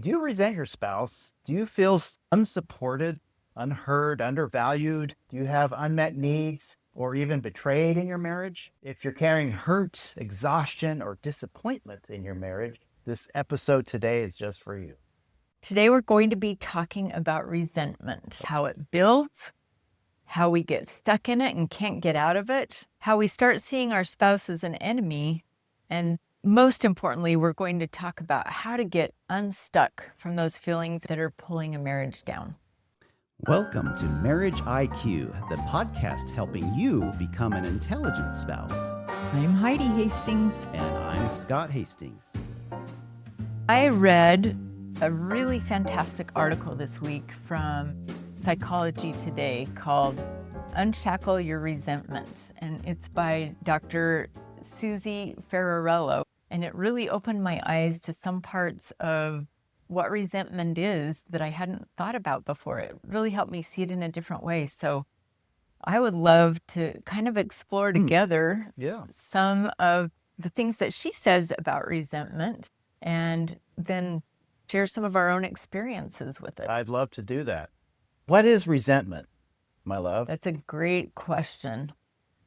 Do you resent your spouse? Do you feel unsupported, unheard, undervalued? Do you have unmet needs or even betrayed in your marriage? If you're carrying hurt, exhaustion, or disappointment in your marriage, this episode today is just for you. Today we're going to be talking about resentment, how it builds, how we get stuck in it and can't get out of it, how we start seeing our spouse as an enemy, and most importantly, we're going to talk about how to get unstuck from those feelings that are pulling a marriage down. Welcome to Marriage IQ, the podcast helping you become an intelligent spouse. I'm Heidi Hastings. And I'm Scott Hastings. I read a really fantastic article this week from Psychology Today called Unshackle Your Resentment. And it's by Dr. Susie Ferrarello. And it really opened my eyes to some parts of what resentment is that I hadn't thought about before. It really helped me see it in a different way. So I would love to kind of explore together some of the things that she says about resentment and then share some of our own experiences with it. I'd love to do that. What is resentment, my love? That's a great question.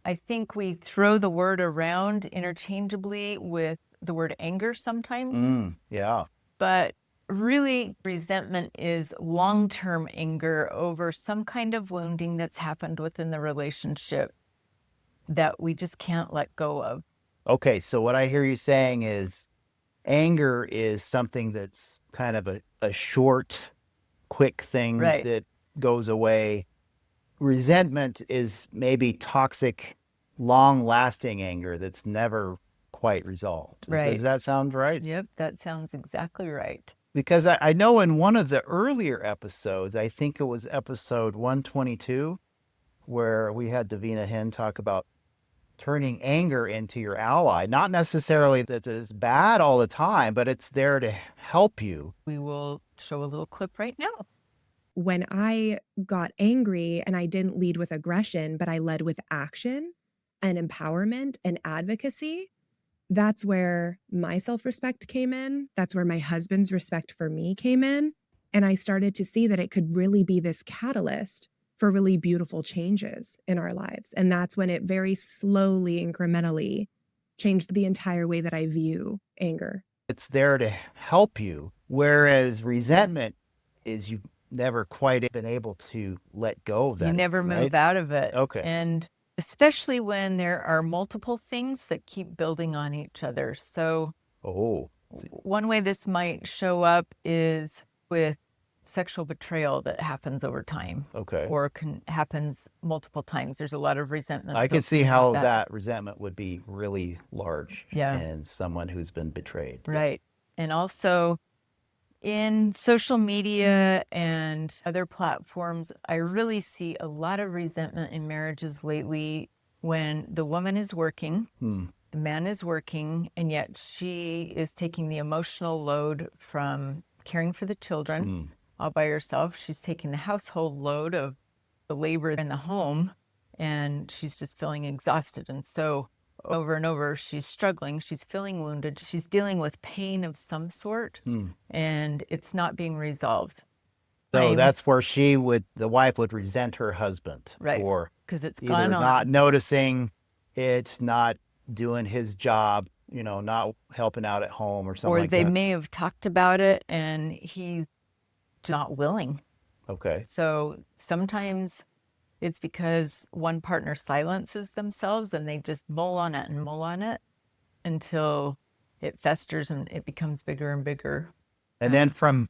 I think we throw the word around interchangeably with the word anger sometimes. But really, resentment is long-term anger over some kind of wounding that's happened within the relationship that we just can't let go of. Okay, so what I hear you saying is anger is something that's kind of a short, quick thing that goes away. Resentment is maybe toxic, long-lasting anger that's never quite resolved. Right. Does that sound right? Yep, that sounds exactly right. Because I know in one of the earlier episodes, I think it was episode 122, where we had Davina Hen talk about turning anger into your ally. Not necessarily that it's bad all the time, but it's there to help you. We will show a little clip right now. When I got angry and I didn't lead with aggression, but I led with action and empowerment and advocacy, that's where my self-respect came in. That's where my husband's respect for me came in. And I started to see that it could really be this catalyst for really beautiful changes in our lives. And that's when it very slowly, incrementally changed the entire way that I view anger. It's there to help you, whereas resentment is you never quite been able to let go of that. You never move out of it. Okay. And especially when there are multiple things that keep building on each other. So one way this might show up is with sexual betrayal that happens over time. Okay. Or happens multiple times. There's a lot of resentment. I can see how that resentment would be really large in someone who's been betrayed. Right. And also in social media and other platforms, I really see a lot of resentment in marriages lately when the woman is working, the man is working, and yet she is taking the emotional load from caring for the children all by herself. She's taking the household load of the labor in the home, and she's just feeling exhausted. And so over and over, she's struggling, she's feeling wounded, she's dealing with pain of some sort, and it's not being resolved. So that's where the wife would resent her husband for because it's either gone on. not noticing it, not doing his job, not helping out at home or something like that. Or they may have talked about it and he's not willing. Okay. So sometimes it's because one partner silences themselves and they just mull on it until it festers and it becomes bigger and bigger. And then from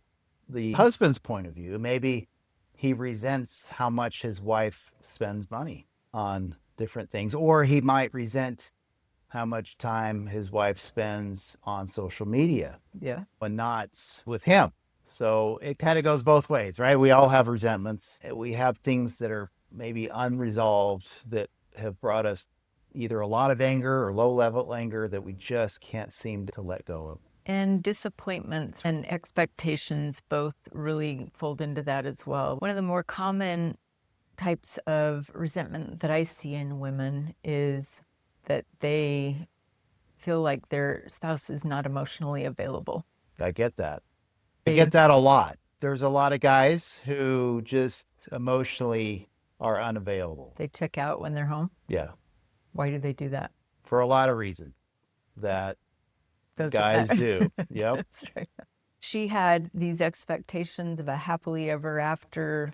the husband's point of view, maybe he resents how much his wife spends money on different things, or he might resent how much time his wife spends on social media when not with him. So it kind of goes both ways, right? We all have resentments. We have things that are maybe unresolved that have brought us either a lot of anger or low-level anger that we just can't seem to let go of. And disappointments and expectations both really fold into that as well. One of the more common types of resentment that I see in women is that they feel like their spouse is not emotionally available. I get that. I get that a lot. There's a lot of guys who just emotionally are unavailable. They check out when they're home. Yeah, Why do they do that? for a lot of reasons that Doesn't guys matter. do. Yep. That's right. She had these expectations of a happily ever after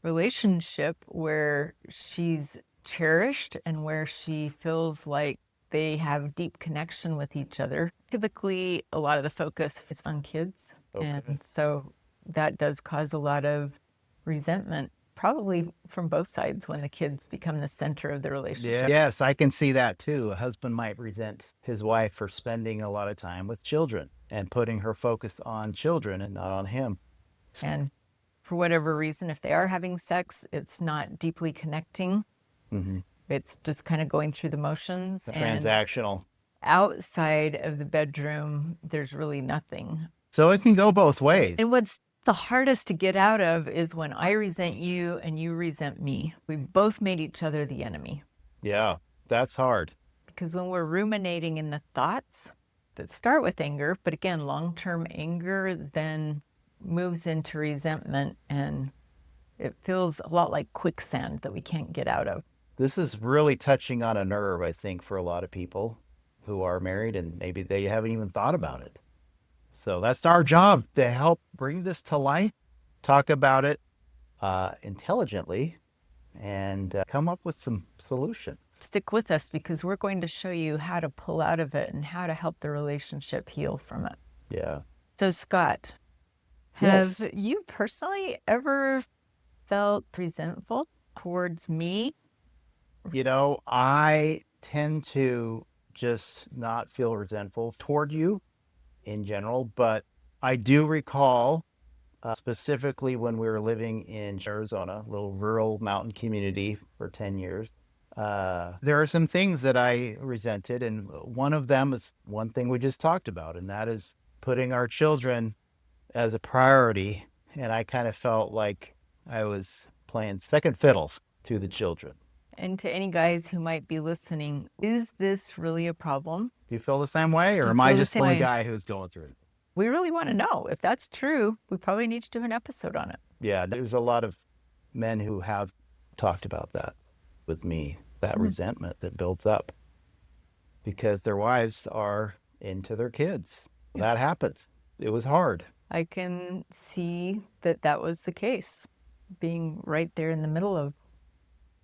relationship where she's cherished and where she feels like they have deep connection with each other. Typically, a lot of the focus is on kids. Okay. And so that does cause a lot of resentment, probably from both sides when the kids become the center of the relationship. Yes, I can see that too. A husband might resent his wife for spending a lot of time with children and putting her focus on children and not on him. And for whatever reason, if they are having sex, it's not deeply connecting. Mm-hmm. It's just kind of going through the motions. And Transactional. outside of the bedroom, there's really nothing. So it can go both ways. And what's the hardest to get out of is when I resent you and you resent me. We both made each other the enemy. Yeah, that's hard. Because when we're ruminating in the thoughts that start with anger, but again, long-term anger then moves into resentment, and it feels a lot like quicksand that we can't get out of. This is really touching on a nerve, I think, for a lot of people who are married and maybe they haven't even thought about it. So that's our job, to help bring this to light, talk about it intelligently, and come up with some solutions. Stick with us because we're going to show you how to pull out of it and how to help the relationship heal from it. Yeah. So, Scott, Yes. have you personally ever felt resentful towards me? You know, I tend to just not feel resentful toward you in general, but I do recall specifically when we were living in Arizona, a little rural mountain community for 10 years. There are some things that I resented, and one of them is one thing we just talked about, and that is putting our children as a priority. And I kind of felt like I was playing second fiddle to the children. And to any guys who might be listening, is this really a problem? Do you feel the same way, Do or you am I feel the just the same only way? guy who's going through it? We really want to know. If that's true, we probably need to do an episode on it. Yeah, there's a lot of men who have talked about that with me, that resentment that builds up because their wives are into their kids. That happened. It was hard. I can see that that was the case, being right there in the middle of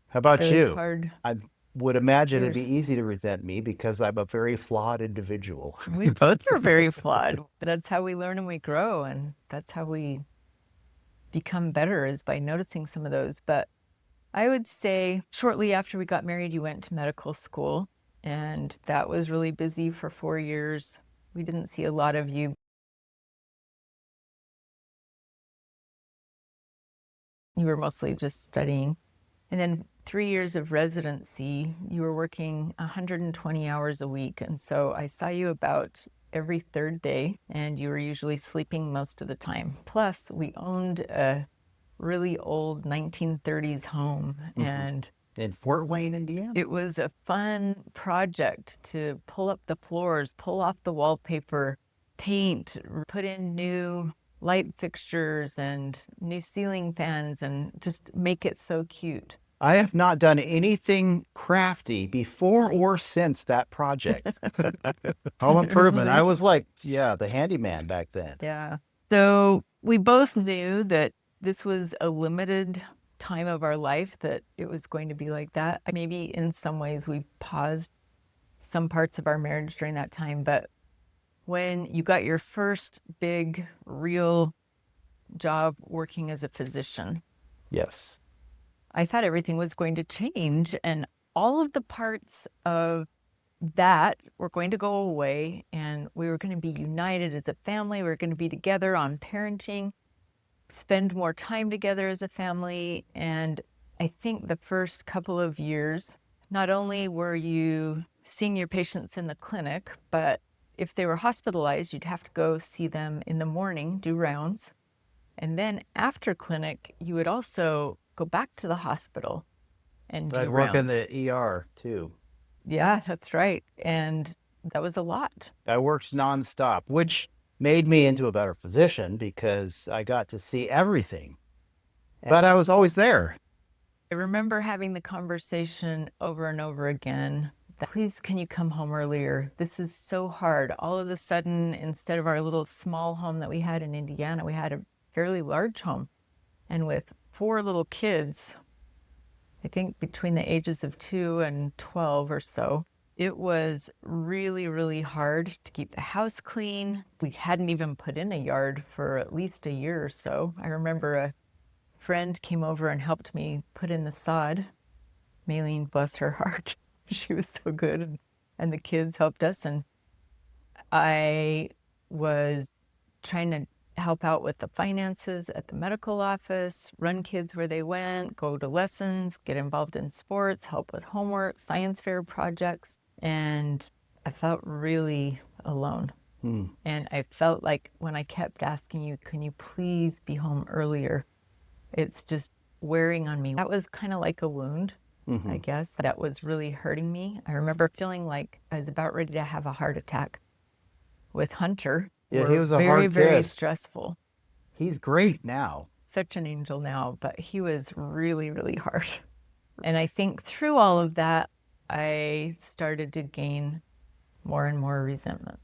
How about those you? hard. I would imagine it'd be years. easy to resent me because I'm a very flawed individual. We both are very flawed. But that's how we learn and we grow, and that's how we become better, is by noticing some of those. But I would say shortly after we got married, you went to medical school, and that was really busy for 4 years. We didn't see a lot of you. You were mostly just studying. And then 3 years of residency, you were working 120 hours a week. And so I saw you about every third day, and you were usually sleeping most of the time. Plus, we owned a really old 1930s home, and In Fort Wayne, Indiana? it was a fun project to pull up the floors, pull off the wallpaper, paint, put in new light fixtures and new ceiling fans, and just make it so cute. I have not done anything crafty before or since that project. Home improvement. I was like, yeah, the handyman back then. Yeah. So we both knew that this was a limited time of our life, that it was going to be like that. Maybe in some ways we paused some parts of our marriage during that time, but when you got your first big, real job working as a physician, Yes. I thought everything was going to change, and all of the parts of that were going to go away, and we were going to be united as a family. We were going to be together on parenting, spend more time together as a family. And I think the first couple of years, not only were you seeing your patients in the clinic, but if they were hospitalized, you'd have to go see them in the morning, do rounds. And then after clinic, you would also go back to the hospital and do I work in rounds. the ER too. Yeah, that's right. And that was a lot. I worked nonstop, which made me into a better physician because I got to see everything. But I was always there. I remember having the conversation over and over again. Please, can you come home earlier? This is so hard. All of a sudden, instead of our little small home that we had in Indiana, we had a fairly large home. And with 4 little kids, I think between the ages of 2 and 12 or so, it was really, really hard to keep the house clean. We hadn't even put in a yard for at least a year or so. I remember a friend came over and helped me put in the sod. Maylene, bless her heart. She was so good. And the kids helped us. And I was trying to help out with the finances at the medical office, run kids where they went, go to lessons, get involved in sports, help with homework, science fair projects. And I felt really alone. And I felt like when I kept asking you, can you please be home earlier? It's just wearing on me. That was kind of like a wound, I guess, that was really hurting me. I remember feeling like I was about ready to have a heart attack with Hunter. Yeah, he was a very, hard very kid. stressful. He's great now. Such an angel now, but he was really, really hard. And I think through all of that, I started to gain more and more resentment.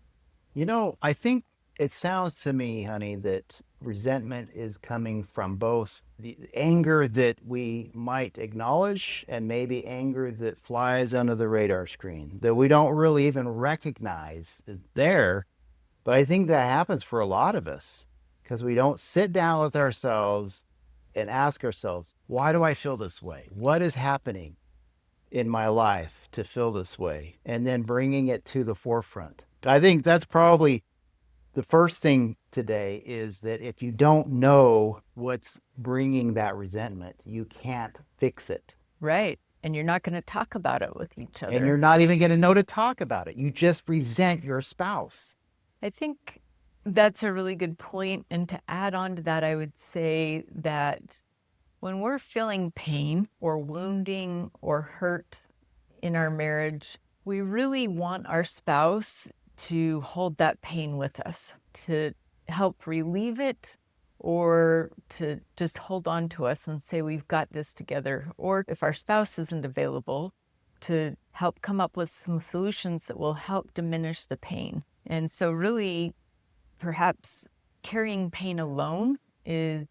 You know, I think it sounds to me, honey, that resentment is coming from both the anger that we might acknowledge and maybe anger that flies under the radar screen that we don't really even recognize is there. But I think that happens for a lot of us because we don't sit down with ourselves and ask ourselves, why do I feel this way? What is happening in my life to feel this way? And then bringing it to the forefront. I think that's probably the first thing today is that if you don't know what's bringing that resentment, you can't fix it. Right. And you're not going to talk about it with each other. And you're not even going to know to talk about it. You just resent your spouse. I think that's a really good point. And to add on to that, I would say that when we're feeling pain or wounding or hurt in our marriage, we really want our spouse to hold that pain with us, to help relieve it, or to just hold on to us and say, we've got this together. Or if our spouse isn't available, to help come up with some solutions that will help diminish the pain. And so really, perhaps carrying pain alone is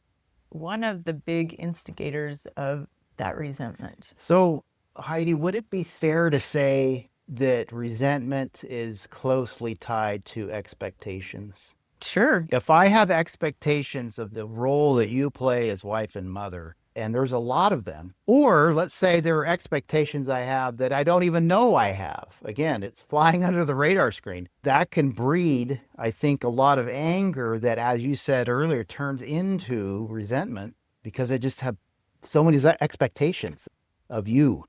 one of the big instigators of that resentment. So, Heidi, would it be fair to say that resentment is closely tied to expectations? Sure. If I have expectations of the role that you play as wife and mother, and there's a lot of them, or let's say there are expectations I have that I don't even know I have. Again, it's flying under the radar screen. That can breed, I think, a lot of anger that, as you said earlier, turns into resentment because I just have so many expectations of you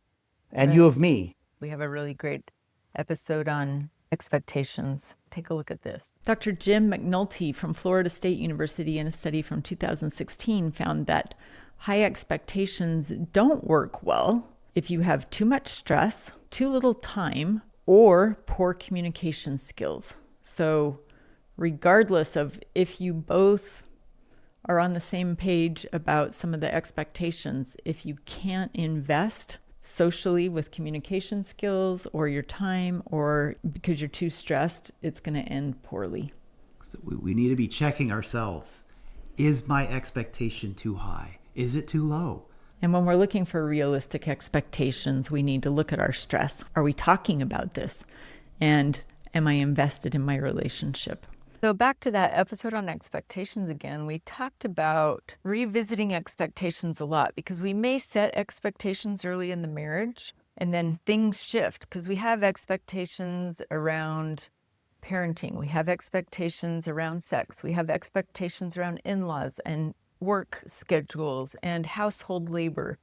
and Right. you of me. We have a really great episode on expectations. Take a look at this. Dr. Jim McNulty from Florida State University in a study from 2016 found that high expectations don't work well if you have too much stress, too little time, or poor communication skills. So regardless of if you both are on the same page about some of the expectations, if you can't invest socially with communication skills or your time, or because you're too stressed, it's going to end poorly. So we need to be checking ourselves. Is my expectation too high? Is it too low? And when we're looking for realistic expectations, we need to look at our stress. Are we talking about this? And am I invested in my relationship? So back to that episode on expectations again, we talked about revisiting expectations a lot because we may set expectations early in the marriage and then things shift because we have expectations around parenting. We have expectations around sex. We have expectations around in-laws and work schedules and household labor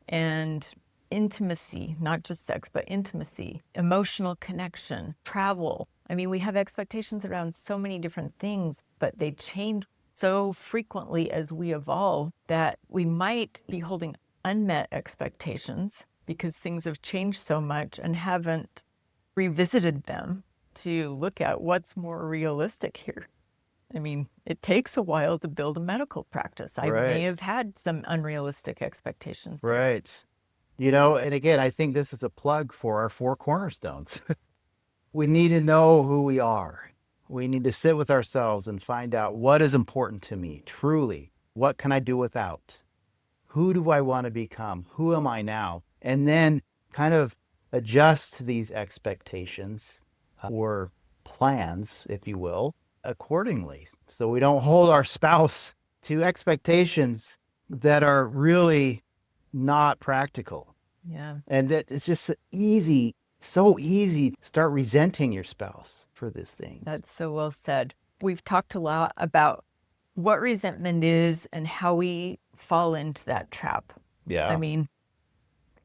and intimacy, not just sex, but intimacy, emotional connection, travel. I mean, we have expectations around so many different things, but they change so frequently as we evolve that we might be holding unmet expectations because things have changed so much and haven't revisited them to look at what's more realistic here. I mean, it takes a while to build a medical practice. I may Right. have had some unrealistic expectations there. Right. You know, and again, I think this is a plug for our 4 cornerstones. We need to know who we are. We need to sit with ourselves and find out what is important to me, truly. What can I do without? Who do I want to become? Who am I now? And then kind of adjust these expectations or plans, if you will, accordingly. So we don't hold our spouse to expectations that are really not practical. Yeah. And that it's just easy, so easy to start resenting your spouse for this thing. That's so well said. We've talked a lot about what resentment is and how we fall into that trap. Yeah. I mean,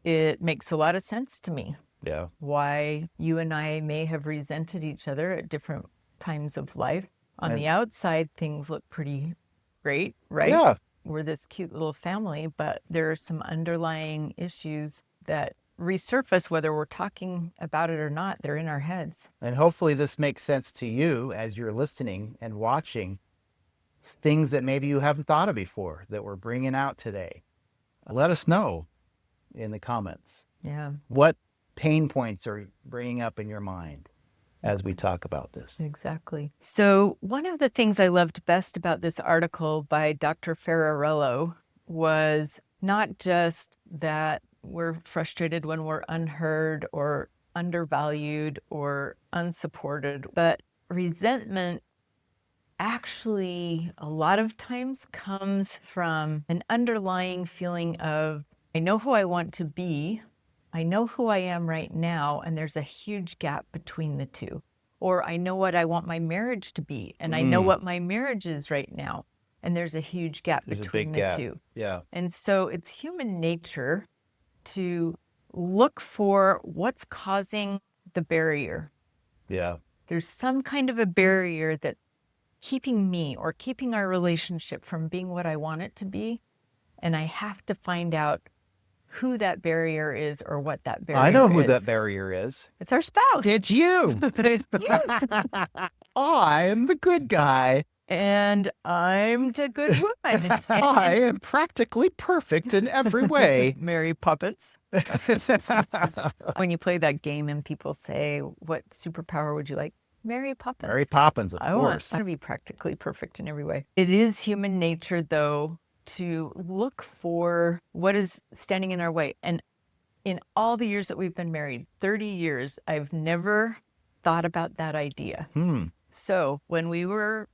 it makes a lot of sense to me Yeah. why you and I may have resented each other at different times of life. On the outside, things look pretty great, right? Yeah. We're this cute little family, but there are some underlying issues that resurface, whether we're talking about it or not. They're in our heads. And hopefully this makes sense to you as you're listening and watching things that maybe you haven't thought of before that we're bringing out today. Let us know in the comments. Yeah, What pain points are bringing up in your mind as we talk about this? exactly. So one of the things I loved best about this article by Dr. Ferrarello was not just that we're frustrated when we're unheard or undervalued or unsupported, but resentment actually a lot of times comes from an underlying feeling of, I know who I want to be, I know who I am right now, and there's a huge gap between the two. Or I know what I want my marriage to be, and I know what my marriage is right now, and there's a huge gap There's a between big the gap. two. Yeah. And so it's human nature to look for what's causing the barrier. Yeah. There's some kind of a barrier that's keeping me or keeping our relationship from being what I want it to be. And I have to find out who that barrier is or what that barrier is. I know who that barrier is. It's our spouse. It's you. I am the good guy. And I'm the good woman. I am practically perfect in every way. Mary Poppins. When you play that game and people say, what superpower would you like? Mary Poppins. Mary Poppins, of I want course. to be practically perfect in every way. It is human nature, though, to look for what is standing in our way. And in all the years that we've been married, 30 years, I've never thought about that idea. So when we were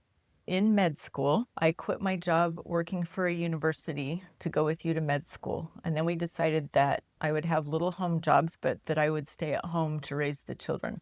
in med school, I quit my job working for a university to go with you to med school. And then we decided that I would have little home jobs, but that I would stay at home to raise the children.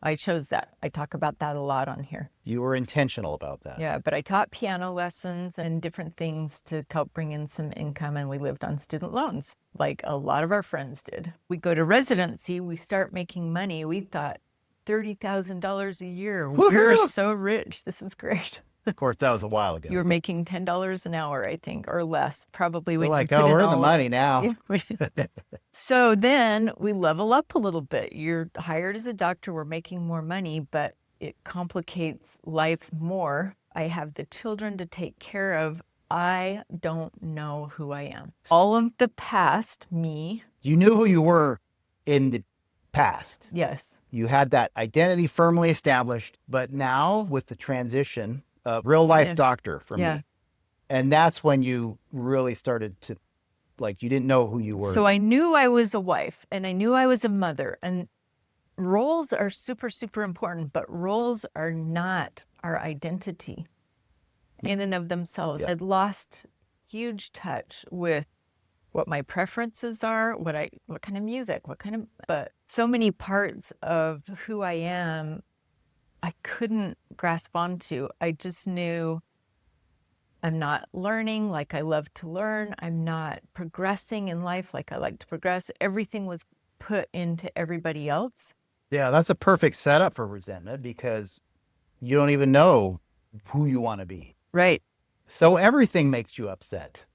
I chose that. I talk about that a lot on here. You were intentional about that. Yeah, but I taught piano lessons and different things to help bring in some income, and we lived on student loans, like a lot of our friends did. We go to residency, we start making money. We thought $30,000 a year. We're so rich. This is great. Of course, that was a while ago. You were making $10 an hour, I think, or less, probably. We're when like, you put oh, it we're in the all- money now. Yeah. So then we level up a little bit. You're hired as a doctor. We're making more money, but it complicates life more. I have the children to take care of. I don't know who I am. All of the past, me, You knew who you were in the past. yes. You had that identity firmly established, but now with the transition, real life Yeah. doctor for Yeah. me. And that's when you really started to, like, you didn't know who you were. So I knew I was a wife and I knew I was a mother, and roles are super, super important, but roles are not our identity in and of themselves. Yeah. I'd lost huge touch with what my preferences are, what kind of music, but so many parts of who I am, I couldn't grasp onto. I just knew I'm not learning like I love to learn. I'm not progressing in life like I like to progress. Everything was put into everybody else. Yeah, that's a perfect setup for resentment because you don't even know who you want to be. Right. So everything makes you upset.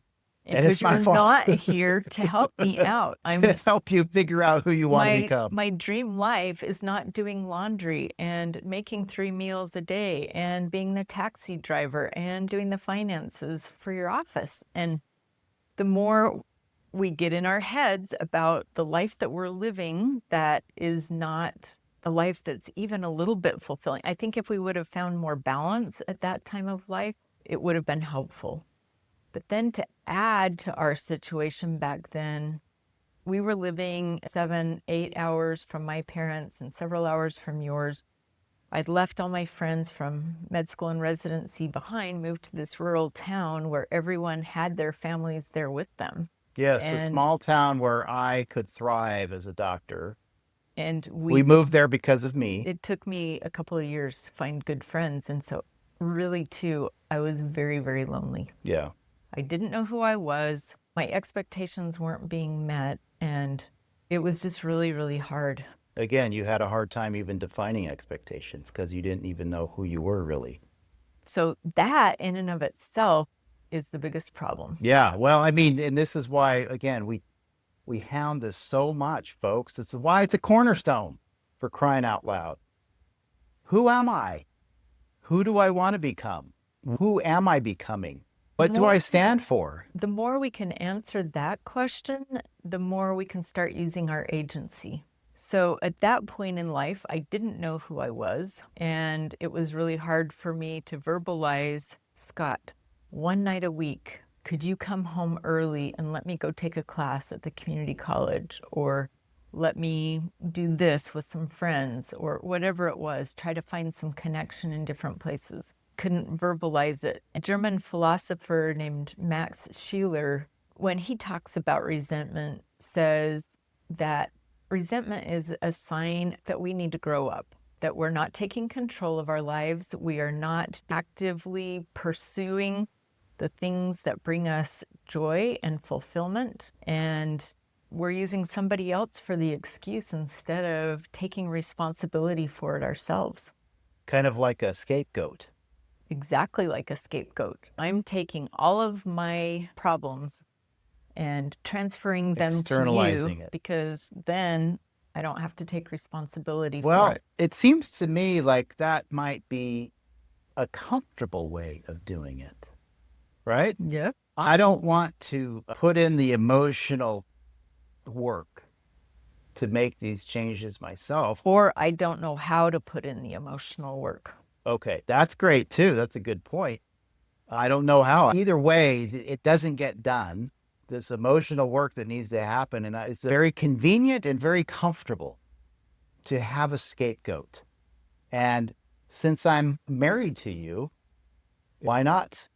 And it's my you're fault. not here to help me out. To help you figure out who you want to become. My dream life is not doing laundry and making 3 meals a day and being the taxi driver and doing the finances for your office. And the more we get in our heads about the life that we're living that is not a life that's even a little bit fulfilling. I think if we would have found more balance at that time of life, it would have been helpful. But then to add to our situation back then, we were living 7, 8 hours from my parents and several hours from yours. I'd left all my friends from med school and residency behind, moved to this rural town where everyone had their families there with them. Yes, a small town where I could thrive as a doctor. And we moved there because of me. It took me a couple of years to find good friends. And so really, too, I was very, very lonely. Yeah. I didn't know who I was. My expectations weren't being met. And it was just really, really hard. Again, you had a hard time even defining expectations because you didn't even know who you were really. So that in and of itself is the biggest problem. Yeah. Well, I mean, and this is why, again, we hound this so much, folks. This is why it's a cornerstone, for crying out loud. Who am I? Who do I want to become? Who am I becoming? What do I stand for? The more we can answer that question, the more we can start using our agency. So at that point in life, I didn't know who I was. And it was really hard for me to verbalize, Scott, one night a week, could you come home early and let me go take a class at the community college? Or let me do this with some friends, or whatever it was, try to find some connection in different places. Couldn't verbalize it. A German philosopher named Max Scheler, when he talks about resentment, says that resentment is a sign that we need to grow up, that we're not taking control of our lives. We are not actively pursuing the things that bring us joy and fulfillment. And we're using somebody else for the excuse instead of taking responsibility for it ourselves. Kind of like a scapegoat. Exactly like a scapegoat. I'm taking all of my problems and transferring them to you because then I don't have to take responsibility for it. It seems to me like that might be a comfortable way of doing it, right? Yep. I don't want to put in the emotional work to make these changes myself. Or I don't know how to put in the emotional work. Okay, that's great too. That's a good point. I don't know how. Either way, it doesn't get done. This emotional work that needs to happen. And it's very convenient and very comfortable to have a scapegoat. And since I'm married to you, why not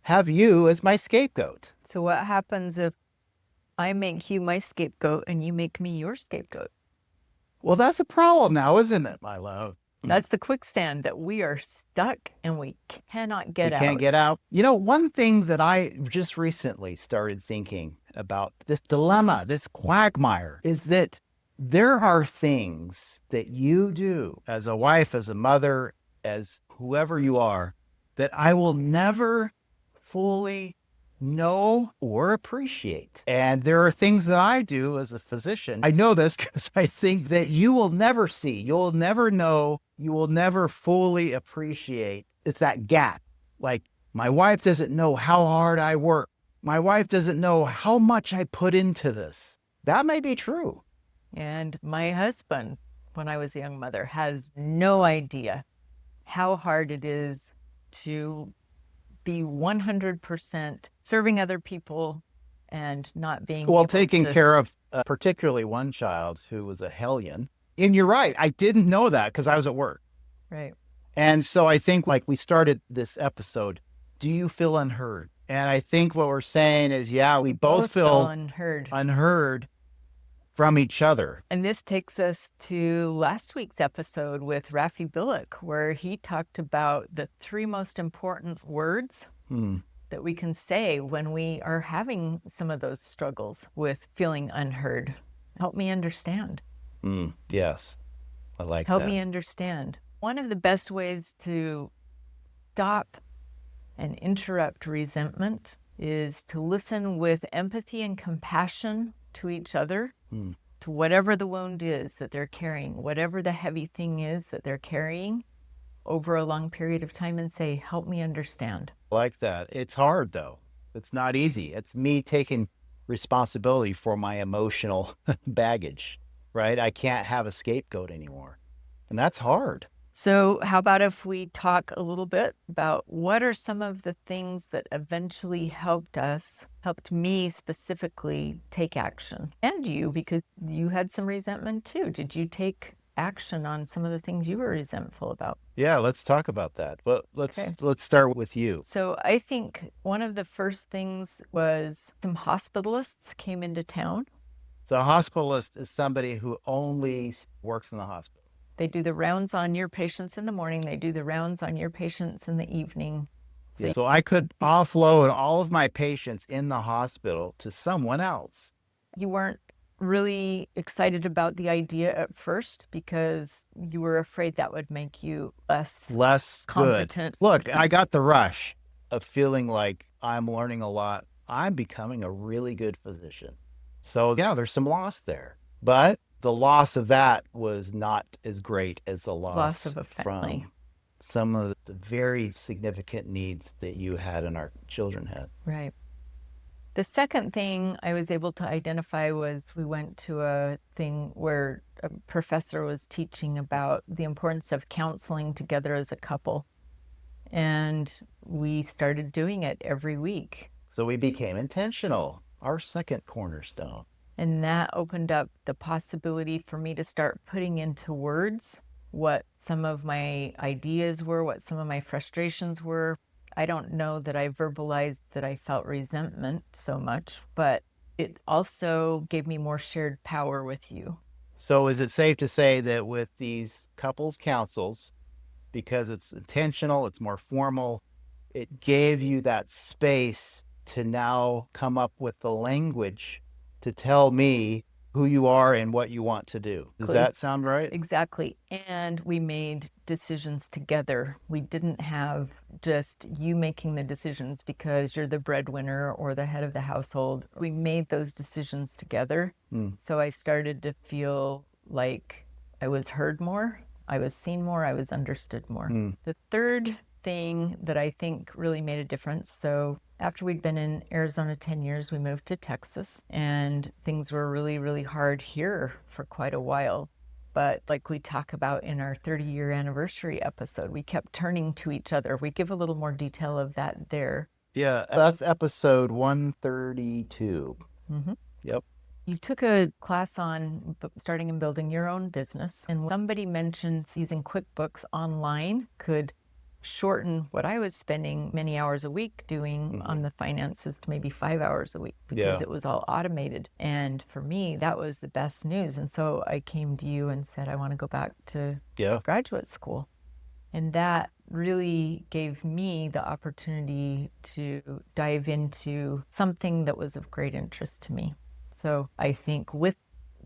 have you as my scapegoat? So what happens if I make you my scapegoat and you make me your scapegoat? Well, that's a problem now, isn't it, my love? That's the quicksand that we are stuck and we cannot get out. We can't get out. You know, one thing that I just recently started thinking about, this dilemma, this quagmire, is that there are things that you do as a wife, as a mother, as whoever you are, that I will never fully know or appreciate. And there are things that I do as a physician. I know this because I think that you will never see, you'll never know, you will never fully appreciate. It's that gap. Like, my wife doesn't know how hard I work. My wife doesn't know how much I put into this. That may be true. And my husband, when I was a young mother, has no idea how hard it is to be 100% serving other people and not being taking care of particularly one child who was a hellion. And you're right, I didn't know that because I was at work. Right. And so I think, like we started this episode, do you feel unheard? And I think what we're saying is, yeah, we both feel unheard from each other. And this takes us to last week's episode with Rafi Billick, where he talked about the 3 most important words that we can say when we are having some of those struggles with feeling unheard. Help me understand. Yes, I like that. Help me understand. One of the best ways to stop and interrupt resentment is to listen with empathy and compassion to each other, Hmm. to whatever the wound is that they're carrying, whatever the heavy thing is that they're carrying over a long period of time, and say, help me understand. I like that. It's hard though. It's not easy. It's me taking responsibility for my emotional baggage, right? I can't have a scapegoat anymore. And that's hard. So how about if we talk a little bit about what are some of the things that eventually helped me specifically take action, and you, because you had some resentment too. Did you take action on some of the things you were resentful about? Yeah, let's talk about that. But Okay. let's start with you. So I think one of the first things was some hospitalists came into town. So a hospitalist is somebody who only works in the hospital. They do the rounds on your patients in the morning. They do the rounds on your patients in the evening. Yeah. So I could offload all of my patients in the hospital to someone else. You weren't really excited about the idea at first because you were afraid that would make you less competent. Good. Look, I got the rush of feeling like I'm learning a lot. I'm becoming a really good physician. So yeah, there's some loss there. But the loss of that was not as great as the loss of a family. from some of the very significant needs that you had and our children had. Right. The second thing I was able to identify was we went to a thing where a professor was teaching about the importance of counseling together as a couple. And we started doing it every week. So we became intentional, our second cornerstone. And that opened up the possibility for me to start putting into words what some of my ideas were, what some of my frustrations were. I don't know that I verbalized that I felt resentment so much, but it also gave me more shared power with you. So is it safe to say that with these couples councils, because it's intentional, it's more formal, it gave you that space to now come up with the language to tell me who you are and what you want to do? Does that sound right? Exactly. And we made decisions together. We didn't have just you making the decisions because you're the breadwinner or the head of the household. We made those decisions together. So I started to feel like I was heard more, I was seen more, I was understood more. The third thing that I think really made a difference, so after we'd been in Arizona 10 years, we moved to Texas, and things were really, really hard here for quite a while. But like we talk about in our 30-year anniversary episode, we kept turning to each other. We give a little more detail of that there. Yeah, that's episode 132. Yep. You took a class on starting and building your own business, and somebody mentioned using QuickBooks online could shorten what I was spending many hours a week doing on the finances to maybe 5 hours a week because it was all automated. And for me, that was the best news. And so I came to you and said, I want to go back to graduate school. And that really gave me the opportunity to dive into something that was of great interest to me. So I think with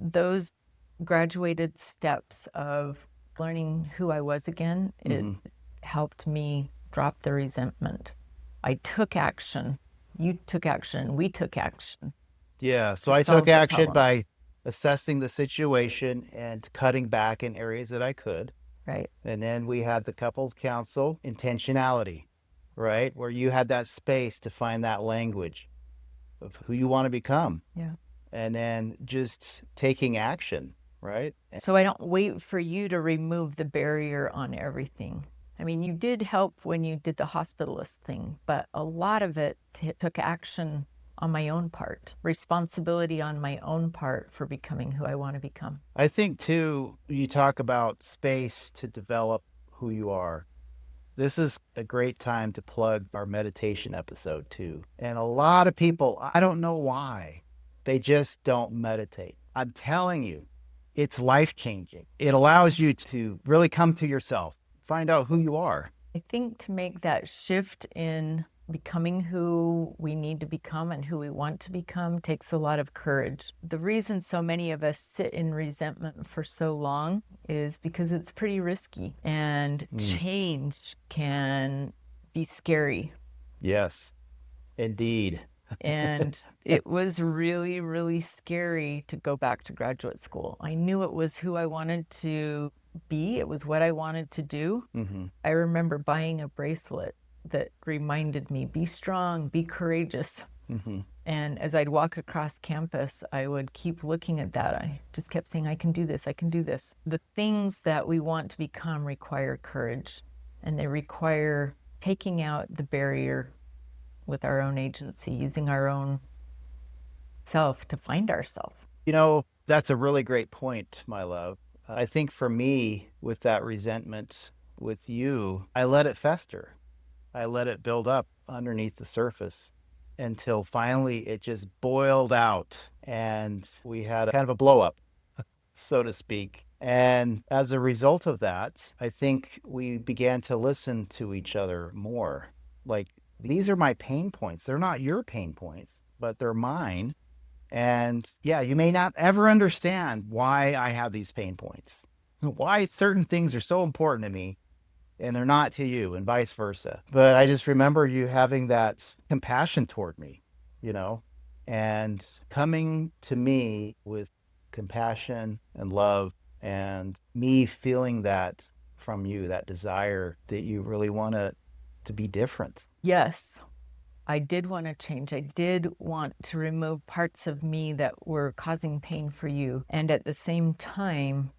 those graduated steps of learning who I was again, it helped me drop the resentment. I took action. You took action. We took action. Yeah. So I took action by assessing the situation and cutting back in areas that I could. Right. And then we had the couples council intentionality, right? Where you had that space to find that language of who you want to become. Yeah. And then just taking action, right? So I don't wait for you to remove the barrier on everything. I mean, you did help when you did the hospitalist thing, but a lot of it took action on my own part, responsibility on my own part for becoming who I want to become. I think, too, you talk about space to develop who you are. This is a great time to plug our meditation episode, too. And a lot of people, I don't know why, they just don't meditate. I'm telling you, it's life-changing. It allows you to really come to yourself. Find out who you are. I think to make that shift in becoming who we need to become and who we want to become takes a lot of courage. The reason so many of us sit in resentment for so long is because it's pretty risky, and change can be scary. Yes. Indeed. And it was really, really scary to go back to graduate school. I knew it was who I wanted to be. It was what I wanted to do. Mm-hmm. I remember buying a bracelet that reminded me, be strong, be courageous. Mm-hmm. And as I'd walk across campus, I would keep looking at that. I just kept saying, I can do this. I can do this. The things that we want to become require courage, and they require taking out the barrier with our own agency, using our own self to find ourselves. That's a really great point, my love. I think for me, with that resentment with you, I let it fester. I let it build up underneath the surface until finally it just boiled out and we had kind of a blow up, so to speak. And as a result of that, I think we began to listen to each other more. Like, these are my pain points. They're not your pain points, but they're mine. And yeah, you may not ever understand why I have these pain points, why certain things are so important to me and they're not to you, and vice versa. But I just remember you having that compassion toward me, and coming to me with compassion and love, and me feeling that from you, that desire that you really want to be different. Yes, I did want to change. I did want to remove parts of me that were causing pain for you. And at the same time,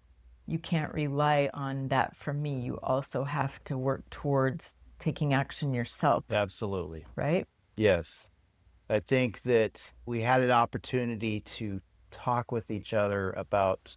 you can't rely on that from me. You also have to work towards taking action yourself. Absolutely. Right? Yes. I think that we had an opportunity to talk with each other about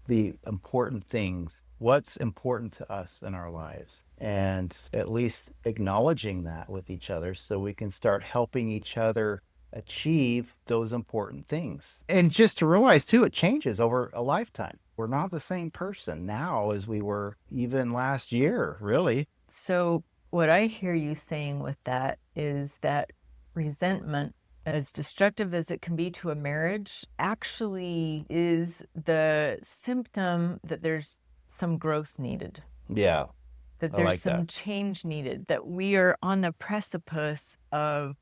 the important things, what's important to us in our lives, and at least acknowledging that with each other so we can start helping each other achieve those important things. And just to realize too, it changes over a lifetime. We're not the same person now as we were even last year, really. So what I hear you saying with that is that resentment, as destructive as it can be to a marriage, actually is the symptom that there's some growth needed. Yeah. That I there's like some that. change needed, that we are on the precipice of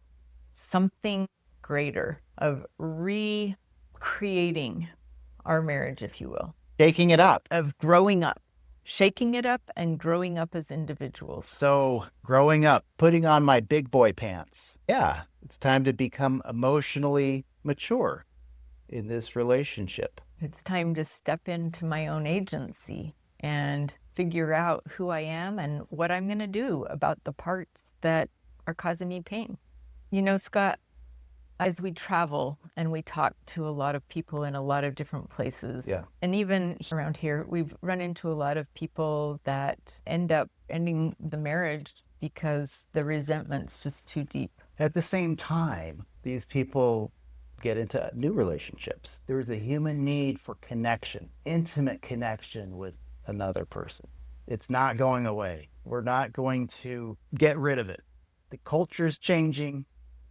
something greater, of recreating our marriage, if you will, Shaking it up. of growing up, shaking it up and growing up as individuals. So growing up, putting on my big boy pants. Yeah, it's time to become emotionally mature in this relationship. It's time to step into my own agency and figure out who I am and what I'm going to do about the parts that are causing me pain. Scott, as we travel and we talk to a lot of people in a lot of different places, Yeah. and even around here, we've run into a lot of people that end up ending the marriage because the resentment's just too deep. At the same time, these people get into new relationships. There's a human need for connection, intimate connection with another person. It's not going away. We're not going to get rid of it. The culture's changing,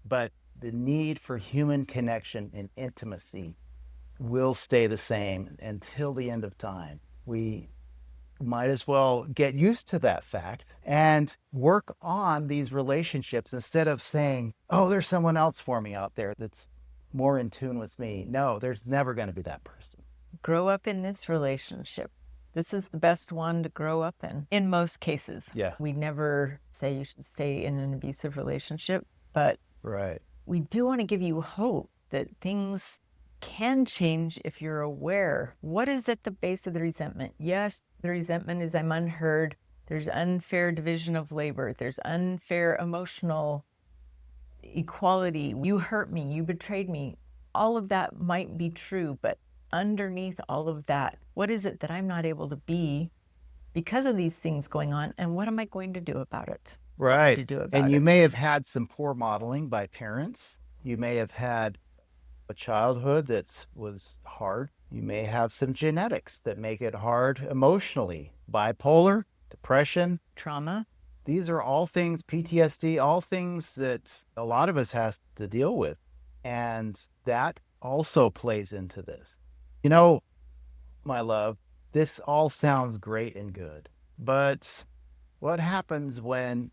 but the need for human connection and intimacy will stay the same until the end of time. We might as well get used to that fact and work on these relationships instead of saying, oh, there's someone else for me out there that's more in tune with me. No, there's never going to be that person. Grow up in this relationship. This is the best one to grow up in most cases. Yeah. We never say you should stay in an abusive relationship, but Right. we do want to give you hope that things can change if you're aware. What is at the base of the resentment? Yes, the resentment is I'm unheard. There's unfair division of labor. There's unfair emotional equality. You hurt me. You betrayed me. All of that might be true, but underneath all of that, what is it that I'm not able to be because of these things going on? And what am I going to do about it? Right. To do about And you it? may have had some poor modeling by parents. You may have had a childhood that was hard. You may have some genetics that make it hard emotionally. Bipolar, depression, Trauma. these are all things, PTSD, all things that a lot of us have to deal with. And that also plays into this. My love, this all sounds great and good, but what happens when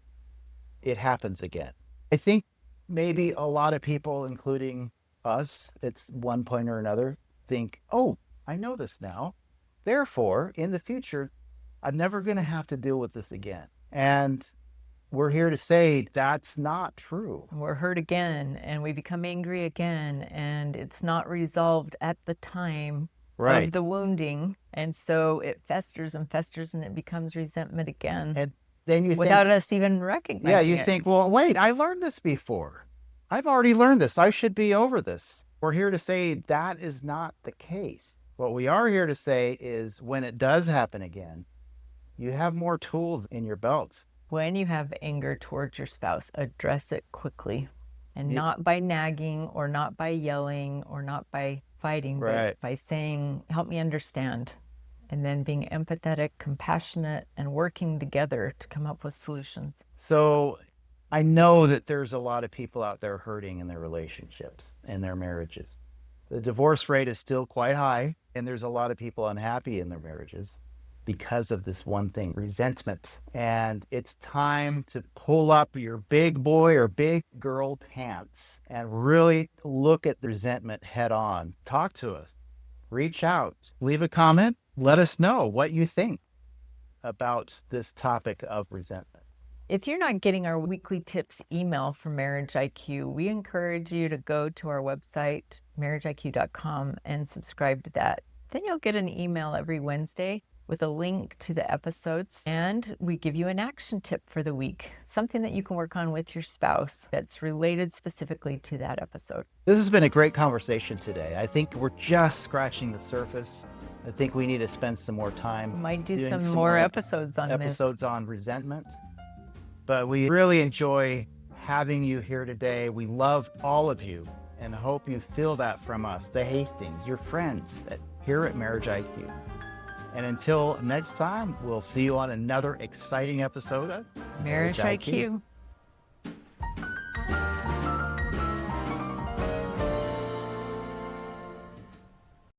it happens again? I think maybe a lot of people, including us, it's one point or another, think, oh, I know this now. Therefore, in the future, I'm never going to have to deal with this again. And we're here to say that's not true. We're hurt again, and we become angry again, and it's not resolved at the time of the wounding. And so it festers and festers, and it becomes resentment again. And then you without think, us even recognizing yeah, you it. think, well, wait, I learned this before. I've already learned this. I should be over this. We're here to say that is not the case. What we are here to say is when it does happen again, you have more tools in your belts. When you have anger towards your spouse, address it quickly, and not by nagging or not by yelling or not by fighting, but by saying, help me understand. And then being empathetic, compassionate, and working together to come up with solutions. So I know that there's a lot of people out there hurting in their relationships and their marriages. The divorce rate is still quite high, and there's a lot of people unhappy in their marriages because of this one thing, resentment. And it's time to pull up your big boy or big girl pants and really look at the resentment head on. Talk to us, reach out, leave a comment, let us know what you think about this topic of resentment. If you're not getting our weekly tips email from Marriage IQ, we encourage you to go to our website, marriageiq.com, and subscribe to that. Then you'll get an email every Wednesday with a link to the episodes, and we give you an action tip for the week, something that you can work on with your spouse that's related specifically to that episode. This has been a great conversation today. I think we're just scratching the surface. I think we need to spend some more time. We might do some more episodes on resentment. But we really enjoy having you here today. We love all of you and hope you feel that from us, the Hastings, your friends here at Marriage IQ. And until next time, we'll see you on another exciting episode of Marriage IQ.